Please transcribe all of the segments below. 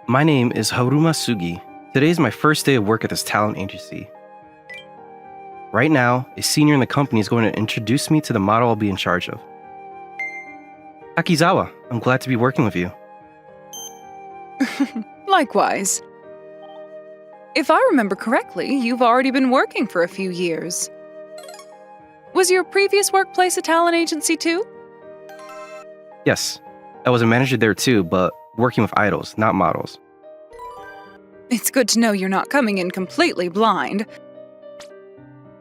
My name is Haruma Sugi. Today is my first day of work at this talent agency. Right now, a senior in the company is going to introduce me to the model I'll be in charge of. Takizawa, I'm glad to be working with you. Likewise. If I remember correctly, you've already been working for a few years. Was your previous workplace a talent agency too? Yes, I was a manager there too, but working with idols, not models. It's good to know you're not coming in completely blind.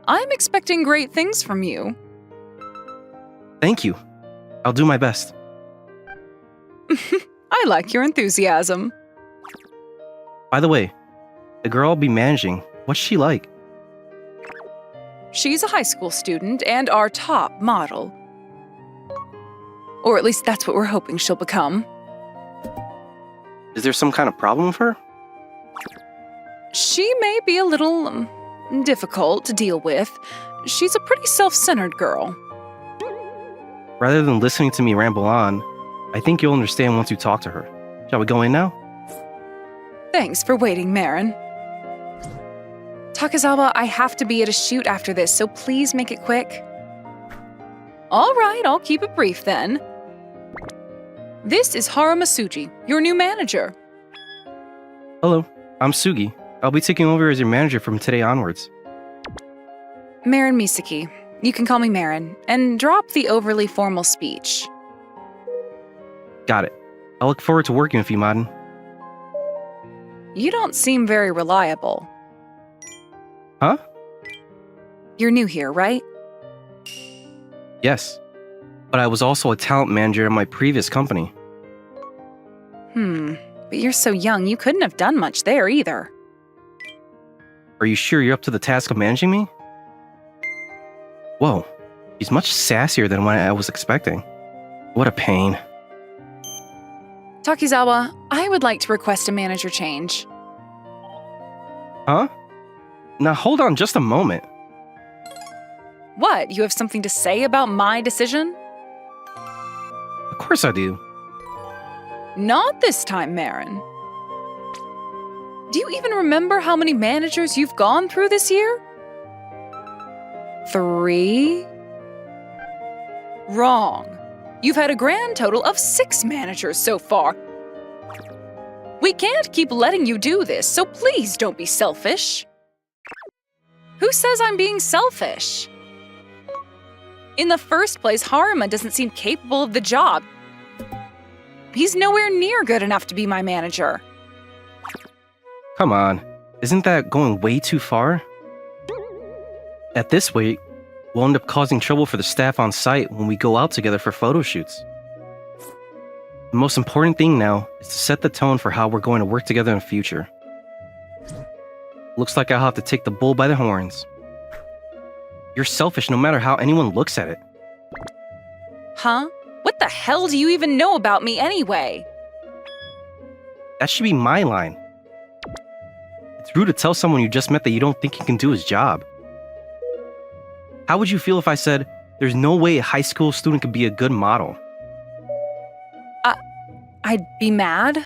I'm expecting great things from you. Thank you. I'll do my best. I like your enthusiasm. By the way, the girl I'll be managing, what's she like? She's a high school student and our top model. Or at least that's what we're hoping she'll become. Is there some kind of problem with her? She may be a little difficult to deal with. She's a pretty self-centered girl. Rather than listening to me ramble on, I think you'll understand once you talk to her. Shall we go in now? Thanks for waiting, Marin. Takizawa, I have to be at a shoot after this, so please make it quick. All right, I'll keep it brief then. This is Haruma Sugi, your new manager. Hello, I'm Sugi. I'll be taking over as your manager from today onwards. Marin Misaki. You can call me Marin, and drop the overly formal speech. Got it. I look forward to working with you, Maden. You don't seem very reliable. Huh? You're new here, right? Yes. But I was also a talent manager in my previous company. But you're so young, you couldn't have done much there either. Are you sure you're up to the task of managing me? Whoa, he's much sassier than what I was expecting. What a pain. Takizawa, I would like to request a manager change. Huh? Now hold on just a moment. What, you have something to say about my decision? Of course I do. Not this time, Marin. Do you even remember how many managers you've gone through this year? 3? Wrong. You've had a grand total of 6 managers so far. We can't keep letting you do this, so please don't be selfish. Who says I'm being selfish? In the first place, Haruma doesn't seem capable of the job. He's nowhere near good enough to be my manager. Come on, isn't that going way too far? At this rate, we'll end up causing trouble for the staff on site when we go out together for photo shoots. The most important thing now is to set the tone for how we're going to work together in the future. Looks like I'll have to take the bull by the horns. You're selfish no matter how anyone looks at it. Huh? What the hell do you even know about me anyway? That should be my line. It's rude to tell someone you just met that you don't think he can do his job. How would you feel if I said, there's no way a high school student could be a good model? I'd be mad.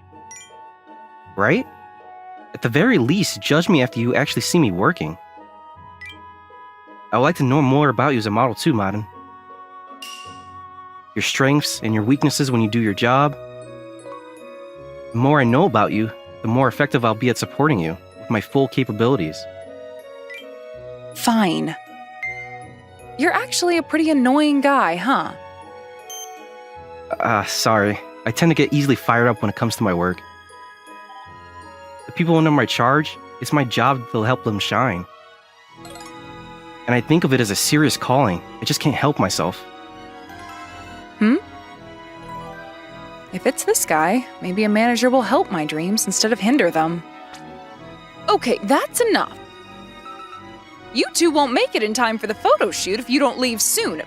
Right? At the very least, judge me after you actually see me working. I would like to know more about you as a model too, Maden. Your strengths and your weaknesses when you do your job. The more I know about you, the more effective I'll be at supporting you with my full capabilities. Fine. You're actually a pretty annoying guy, huh? Sorry. I tend to get easily fired up when it comes to my work. The people under my charge, it's my job to help them shine. And I think of it as a serious calling. I just can't help myself. If it's this guy, maybe a manager will help my dreams instead of hinder them. Okay, that's enough. You two won't make it in time for the photo shoot if you don't leave soon.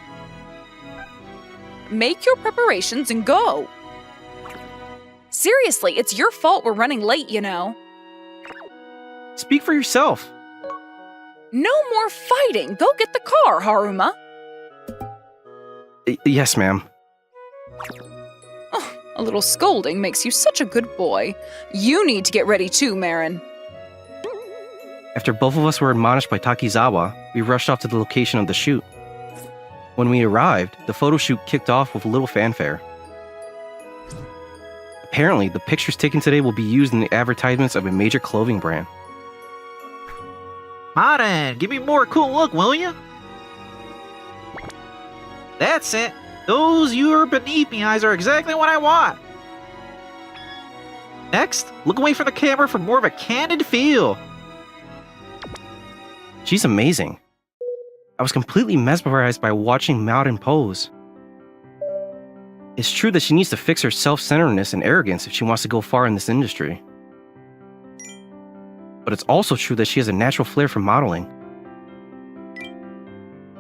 Make your preparations and go. Seriously, it's your fault we're running late, you know. Speak for yourself. No more fighting. Go get the car, Haruma. Yes, ma'am. Oh, A little scolding makes you such a good boy. You need to get ready too, Marin. After both of us were admonished by Takizawa, we rushed off to the location of the shoot. When we arrived, the photo shoot kicked off with a little fanfare. Apparently, the pictures taken today will be used in the advertisements of a major clothing brand. Marin, give me a more cool look, will you? That's it. Those you're beneath me eyes are exactly what I want. Next, look away from the camera for more of a candid feel. She's amazing. I was completely mesmerized by watching Marin pose. It's true that she needs to fix her self-centeredness and arrogance if she wants to go far in this industry. But it's also true that she has a natural flair for modeling.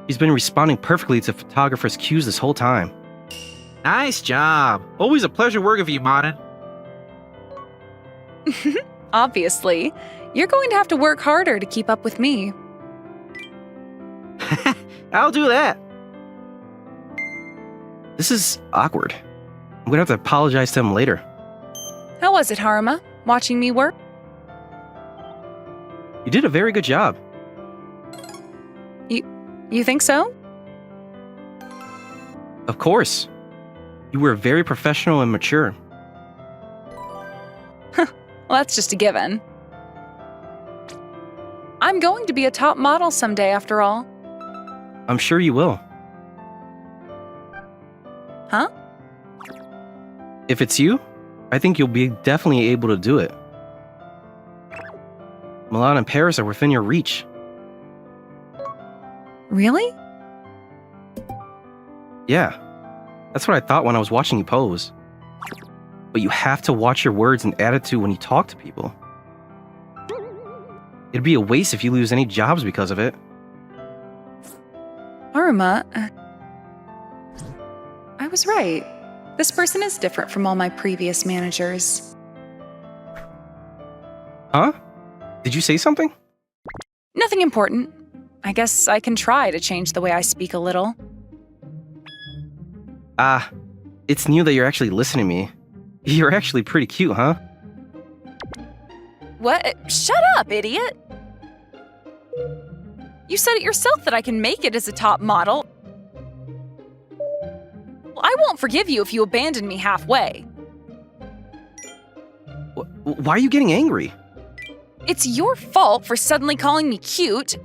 She's been responding perfectly to photographers' cues this whole time. Nice job. Always a pleasure working with you, Marin. Obviously, you're going to have to work harder to keep up with me. I'll do that. This is awkward. I'm gonna have to apologize to him later. How was it, Haruma, watching me work? You did a very good job. You think so? Of course. You were very professional and mature. Well, that's just a given. I'm going to be a top model someday, after all. I'm sure you will. Huh? If it's you, I think you'll be definitely able to do it. Milan and Paris are within your reach. Really? Yeah, that's what I thought when I was watching you pose. But you have to watch your words and attitude when you talk to people. It'd be a waste if you lose any jobs because of it. Haruma, I was right. This person is different from all my previous managers. Huh? Did you say something? Nothing important. I guess I can try to change the way I speak a little. It's new that you're actually listening to me. You're actually pretty cute, huh? What? Shut up, idiot! You said it yourself that I can make it as a top model. Well, I won't forgive you if you abandon me halfway. Why are you getting angry? It's your fault for suddenly calling me cute.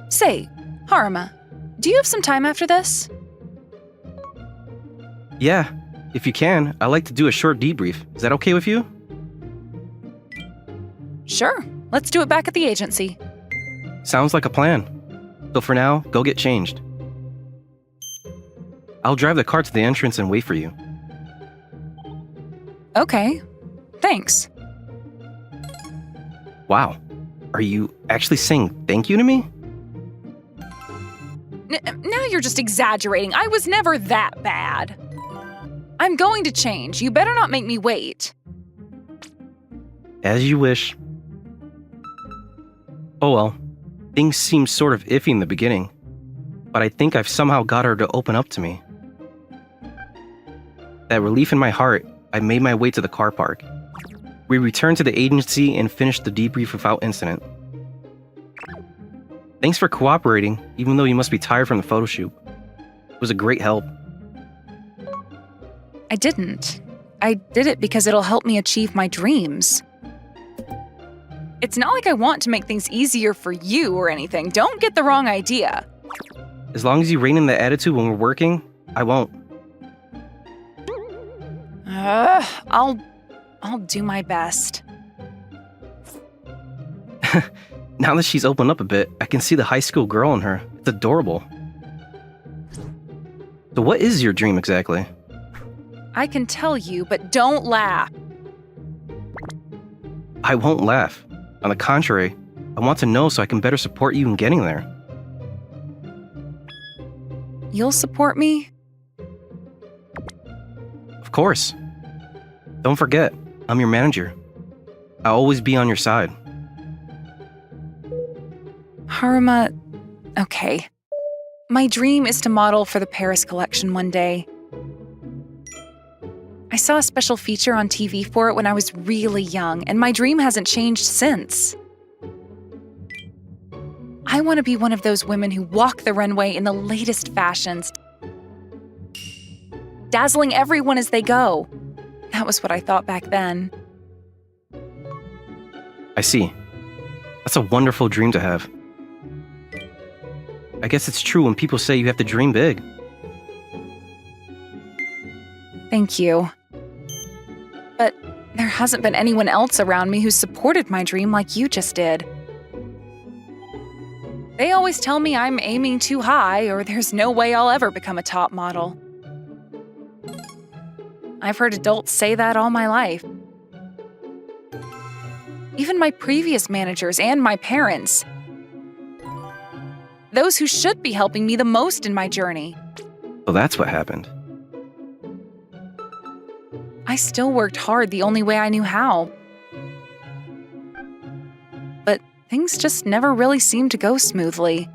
Say, Haruma, do you have some time after this? Yeah, if you can, I'd like to do a short debrief. Is that okay with you? Sure, let's do it back at the agency. Sounds like a plan. So for now, go get changed. I'll drive the car to the entrance and wait for you. Okay, thanks. Wow, are you actually saying thank you to me? Now you're just exaggerating. I was never that bad. I'm going to change. You better not make me wait. As you wish. Oh well, things seemed sort of iffy in the beginning, but I think I've somehow got her to open up to me. That relief in my heart, I made my way to the car park. We returned to the agency and finished the debrief without incident. Thanks for cooperating, even though you must be tired from the photo shoot. It was a great help. I didn't. I did it because it'll help me achieve my dreams. It's not like I want to make things easier for you or anything. Don't get the wrong idea. As long as you rein in the attitude when we're working, I won't. I'll do my best. Now that she's opened up a bit, I can see the high school girl in her. It's adorable. So what is your dream exactly? I can tell you, but don't laugh. I won't laugh. On the contrary, I want to know so I can better support you in getting there. You'll support me? Of course. Don't forget, I'm your manager. I'll always be on your side. Haruma, okay. My dream is to model for the Paris collection one day. saw a special feature on TV for it when I was really young, and my dream hasn't changed since. I want to be one of those women who walk the runway in the latest fashions, dazzling everyone as they go. That was what I thought back then. I see. That's a wonderful dream to have. I guess it's true when people say you have to dream big. Thank you. But there hasn't been anyone else around me who's supported my dream like you just did. They always tell me I'm aiming too high or there's no way I'll ever become a top model. I've heard adults say that all my life. Even my previous managers and my parents. Those who should be helping me the most in my journey. So that's what happened. I still worked hard the only way I knew how. But things just never really seemed to go smoothly.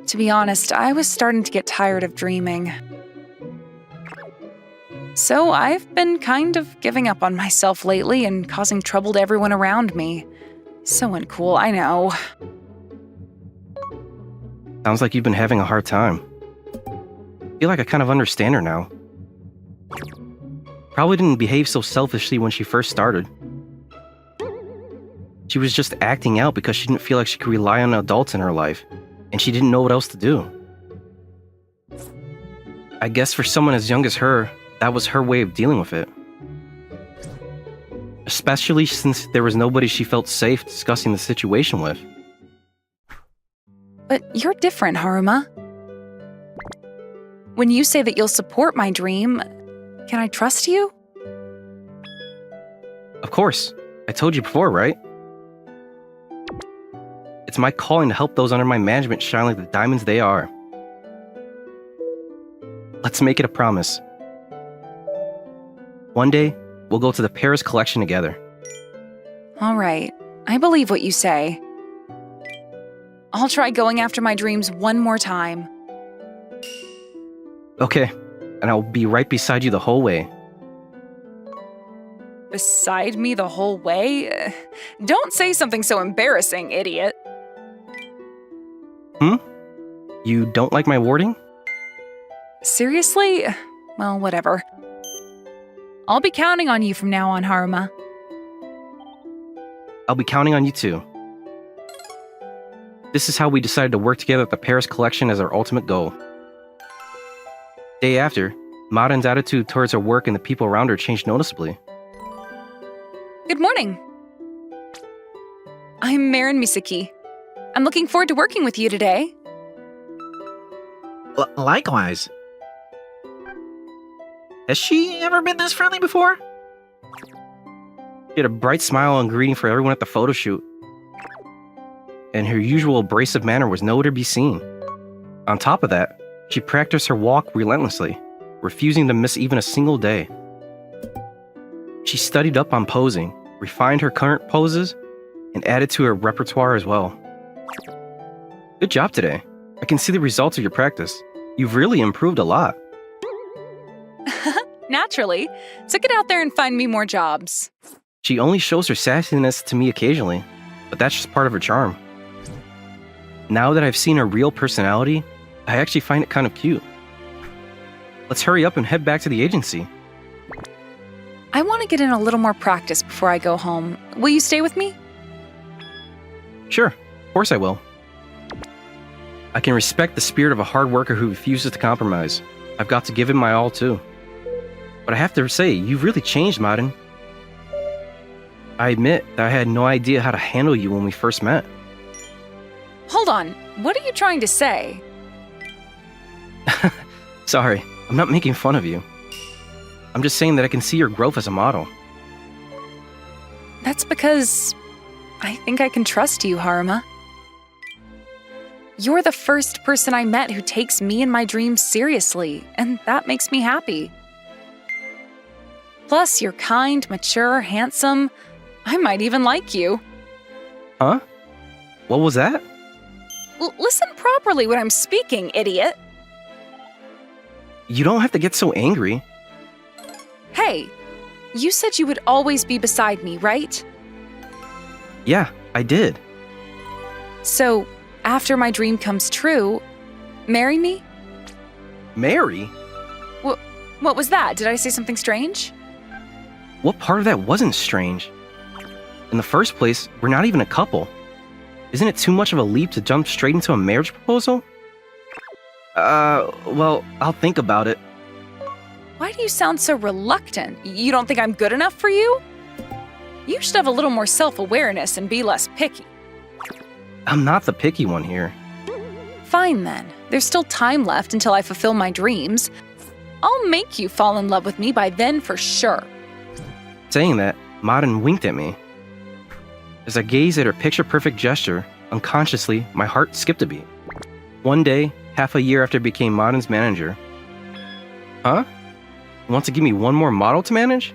To be honest, I was starting to get tired of dreaming. So I've been kind of giving up on myself lately and causing trouble to everyone around me. So uncool, I know. Sounds like you've been having a hard time. I feel like I kind of understand her now. Probably didn't behave so selfishly when she first started. She was just acting out because she didn't feel like she could rely on adults in her life, and she didn't know what else to do. I guess for someone as young as her, that was her way of dealing with it. Especially since there was nobody she felt safe discussing the situation with. But you're different, Haruma. When you say that you'll support my dream, can I trust you? Of course. I told you before, right? It's my calling to help those under my management shine like the diamonds they are. Let's make it a promise. One day, we'll go to the Paris collection together. All right. I believe what you say. I'll try going after my dreams one more time. Okay, and I'll be right beside you the whole way. Beside me the whole way? Don't say something so embarrassing, idiot. You don't like my wording? Seriously? Well, whatever. I'll be counting on you from now on, Haruma. I'll be counting on you too. This is how we decided to work together at the Paris collection as our ultimate goal. Day after, Marin's attitude towards her work and the people around her changed noticeably. Good morning. I'm Marin Misaki. I'm looking forward to working with you today. Likewise. Has she ever been this friendly before? She had a bright smile and greeting for everyone at the photo shoot, and her usual abrasive manner was nowhere to be seen. On top of that, she practiced her walk relentlessly, refusing to miss even a single day. She studied up on posing, refined her current poses, and added to her repertoire as well. Good job today. I can see the results of your practice. You've really improved a lot. Naturally. So get out there and find me more jobs. She only shows her sassiness to me occasionally, but that's just part of her charm. Now that I've seen her real personality, I actually find it kind of cute. Let's hurry up and head back to the agency. I want to get in a little more practice before I go home. Will you stay with me? Sure, of course I will. I can respect the spirit of a hard worker who refuses to compromise. I've got to give him my all too. But I have to say, you've really changed, Marin. I admit that I had no idea how to handle you when we first met. Hold on. What are you trying to say? Sorry, I'm not making fun of you. I'm just saying that I can see your growth as a model. That's because I think I can trust you, Haruma. You're the first person I met who takes me and my dreams seriously, and that makes me happy. Plus, you're kind, mature, handsome. I might even like you. Huh? What was that? Listen properly when I'm speaking, idiot. You don't have to get so angry. Hey, you said you would always be beside me, right? Yeah, I did. So, after my dream comes true, marry me? Mary? What was that? Did I say something strange? What part of that wasn't strange? In the first place, we're not even a couple. Isn't it too much of a leap to jump straight into a marriage proposal? Well, I'll think about it. Why do you sound so reluctant? You don't think I'm good enough for you? You should have a little more self-awareness and be less picky. I'm not the picky one here. Fine then. There's still time left until I fulfill my dreams. I'll make you fall in love with me by then for sure. Saying that, Marin winked at me. As I gazed at her picture-perfect gesture, unconsciously, my heart skipped a beat. One day, half a year after I became Marin's manager. Huh? You want to give me one more model to manage?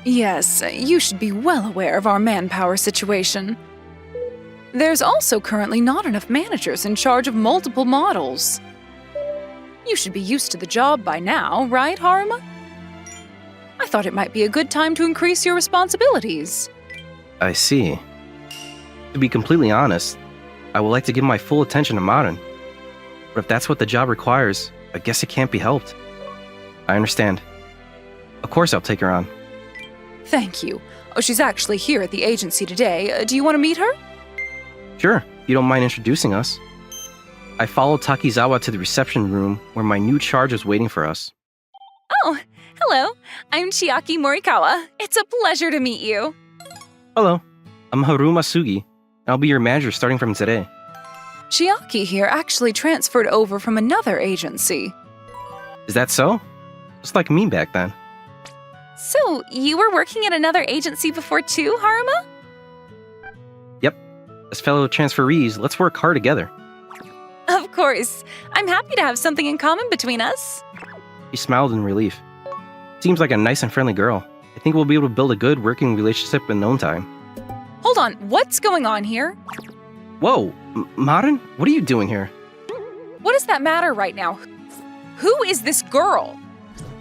Yes, you should be well aware of our manpower situation. There's also currently not enough managers in charge of multiple models. You should be used to the job by now, right, Haruma? I thought it might be a good time to increase your responsibilities. I see. To be completely honest, I would like to give my full attention to Marin. But if that's what the job requires, I guess it can't be helped. I understand. Of course I'll take her on. Thank you. Oh, she's actually here at the agency today. Do you want to meet her? Sure, you don't mind introducing us. I followed Takizawa to the reception room where my new charge was waiting for us. Oh, hello. I'm Chiaki Morikawa. It's a pleasure to meet you. Hello, I'm Haruma Sugi, and I'll be your manager starting from today. Chiaki here actually transferred over from another agency. Is that so? Just like me back then. So, you were working at another agency before too, Haruma? Yep. As fellow transferees, let's work hard together. Of course. I'm happy to have something in common between us. She smiled in relief. Seems like a nice and friendly girl. I think we'll be able to build a good working relationship in no time. Hold on, what's going on here? Whoa, Marin? What are you doing here? What does that matter right now? Who is this girl?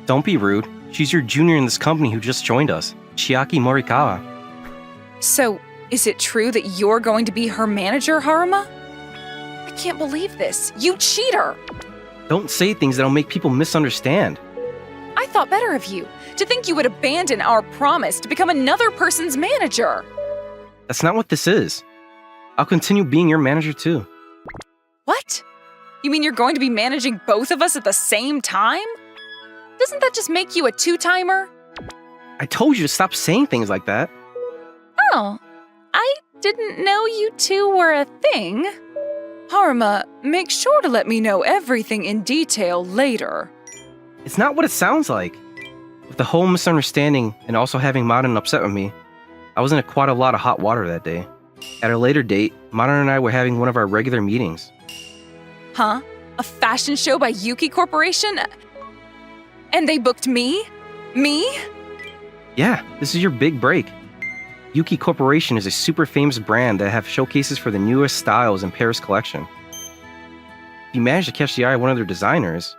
Don't be rude. She's your junior in this company who just joined us, Chiaki Morikawa. So, is it true that you're going to be her manager, Haruma? I can't believe this. You cheater! Don't say things that'll make people misunderstand. I thought better of you, to think you would abandon our promise to become another person's manager. That's not what this is. I'll continue being your manager too. What? You mean you're going to be managing both of us at the same time? Doesn't that just make you a two-timer? I told you to stop saying things like that. Oh, I didn't know you two were a thing. Haruma, make sure to let me know everything in detail later. It's not what it sounds like. With the whole misunderstanding and also having Marin upset with me, I was in quite a lot of hot water that day. At a later date, Marin and I were having one of our regular meetings. Huh? A fashion show by Yuki Corporation? And they booked me? Me? Yeah, this is your big break. Yuki Corporation is a super famous brand that have showcases for the newest styles in Paris collection. If you manage to catch the eye of one of their designers...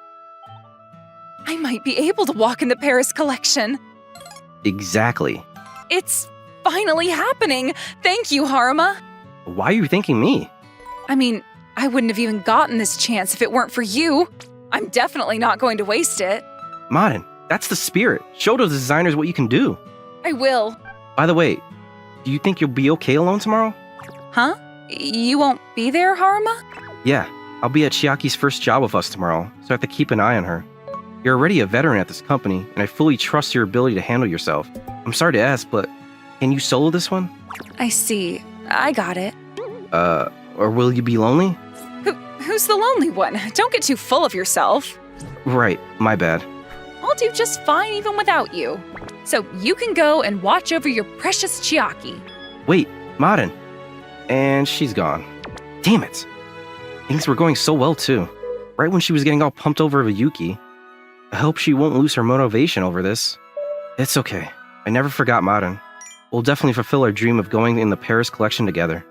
I might be able to walk in the Paris collection. Exactly. It's finally happening. Thank you, Haruma. Why are you thanking me? I mean, I wouldn't have even gotten this chance if it weren't for you. I'm definitely not going to waste it. Marin, that's the spirit. Show those designers what you can do. I will. By the way, do you think you'll be okay alone tomorrow? Huh? You won't be there, Haruma? Yeah, I'll be at Chiaki's first job with us tomorrow, so I have to keep an eye on her. You're already a veteran at this company, and I fully trust your ability to handle yourself. I'm sorry to ask, but can you solo this one? I see. I got it. Or will you be lonely? Who's the lonely one? Don't get too full of yourself. Right, my bad. I'll do just fine even without you. So you can go and watch over your precious Chiaki. Wait, Marin. And she's gone. Damn it. Things were going so well too. Right when she was getting all pumped over Yuki. I hope she won't lose her motivation over this. It's okay. I never forgot Marin. We'll definitely fulfill our dream of going in the Paris collection together.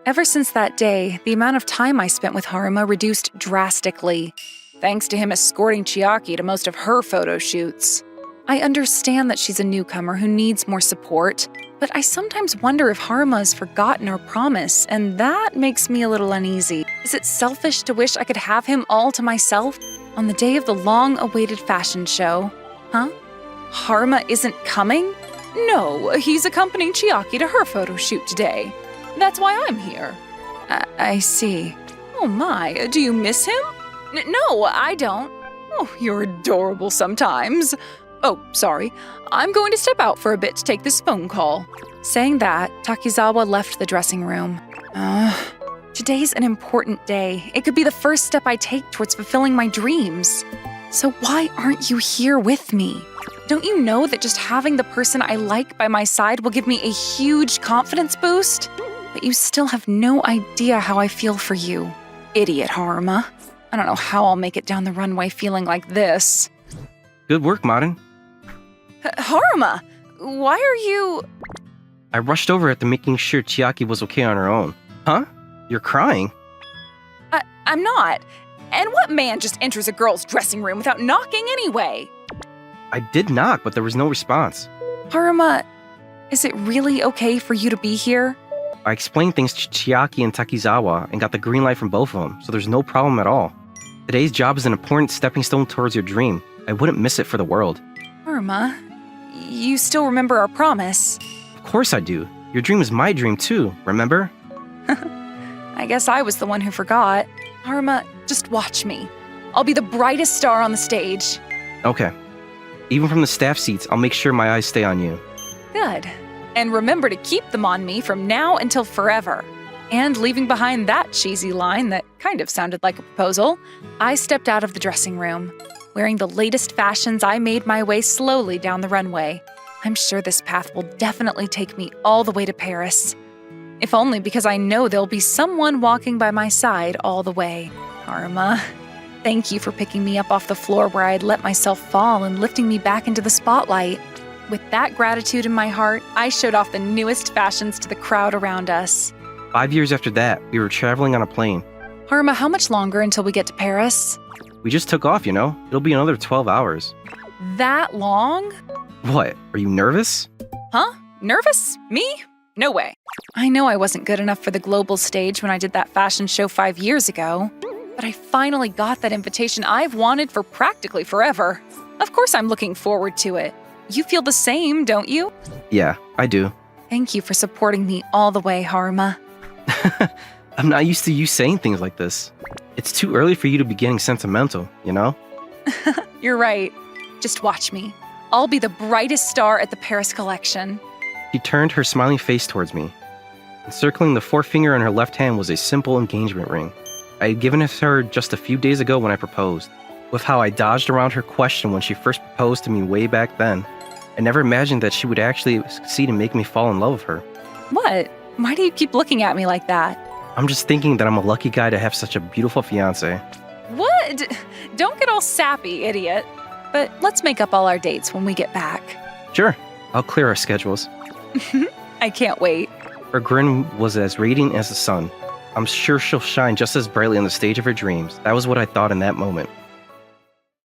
Ever since that day, the amount of time I spent with Haruma reduced drastically, thanks to him escorting Chiaki to most of her photo shoots. I understand that she's a newcomer who needs more support, but I sometimes wonder if Haruma has forgotten her promise, and that makes me a little uneasy. Is it selfish to wish I could have him all to myself on the day of the long-awaited fashion show? Huh? Haruma isn't coming? No, he's accompanying Chiaki to her photo shoot today. That's why I'm here. I see. Oh my, do you miss him? No, I don't. Oh, you're adorable sometimes. Oh, sorry. I'm going to step out for a bit to take this phone call. Saying that, Takizawa left the dressing room. Today's an important day. It could be the first step I take towards fulfilling my dreams. So why aren't you here with me? Don't you know that just having the person I like by my side will give me a huge confidence boost? But you still have no idea how I feel for you. Idiot, Haruma. I don't know how I'll make it down the runway feeling like this. Good work, Marin. Haruma, why are you... I rushed over after making sure Chiaki was okay on her own. Huh? You're crying? I'm not. And what man just enters a girl's dressing room without knocking anyway? I did knock, but there was no response. Haruma, is it really okay for you to be here? I explained things to Chiaki and Takizawa and got the green light from both of them, so there's no problem at all. Today's job is an important stepping stone towards your dream. I wouldn't miss it for the world. Haruma, you still remember our promise? Of course I do. Your dream is my dream too, remember? I guess I was the one who forgot. Haruma, just watch me. I'll be the brightest star on the stage. Okay. Even from the staff seats, I'll make sure my eyes stay on you. Good. And remember to keep them on me from now until forever. And leaving behind that cheesy line that kind of sounded like a proposal, I stepped out of the dressing room. Wearing the latest fashions, I made my way slowly down the runway. I'm sure this path will definitely take me all the way to Paris. If only because I know there'll be someone walking by my side all the way. Haruma, thank you for picking me up off the floor where I had let myself fall and lifting me back into the spotlight. With that gratitude in my heart, I showed off the newest fashions to the crowd around us. 5 years after that, we were traveling on a plane. Haruma, how much longer until we get to Paris? We just took off, you know? It'll be another 12 hours. That long? What? Are you nervous? Huh? Nervous? Me? No way. I know I wasn't good enough for the global stage when I did that fashion show 5 years ago, but I finally got that invitation I've wanted for practically forever. Of course I'm looking forward to it. You feel the same, don't you? Yeah, I do. Thank you for supporting me all the way, Haruma. I'm not used to you saying things like this. It's too early for you to be getting sentimental, you know? You're right. Just watch me. I'll be the brightest star at the Paris collection. She turned her smiling face towards me. Encircling the forefinger on her left hand was a simple engagement ring. I had given it to her just a few days ago when I proposed. With how I dodged around her question when she first proposed to me way back then, I never imagined that she would actually succeed in making me fall in love with her. What? Why do you keep looking at me like that? I'm just thinking that I'm a lucky guy to have such a beautiful fiancé. What? Don't get all sappy, idiot. But let's make up all our dates when we get back. Sure, I'll clear our schedules. I can't wait. Her grin was as radiant as the sun. I'm sure she'll shine just as brightly on the stage of her dreams. That was what I thought in that moment.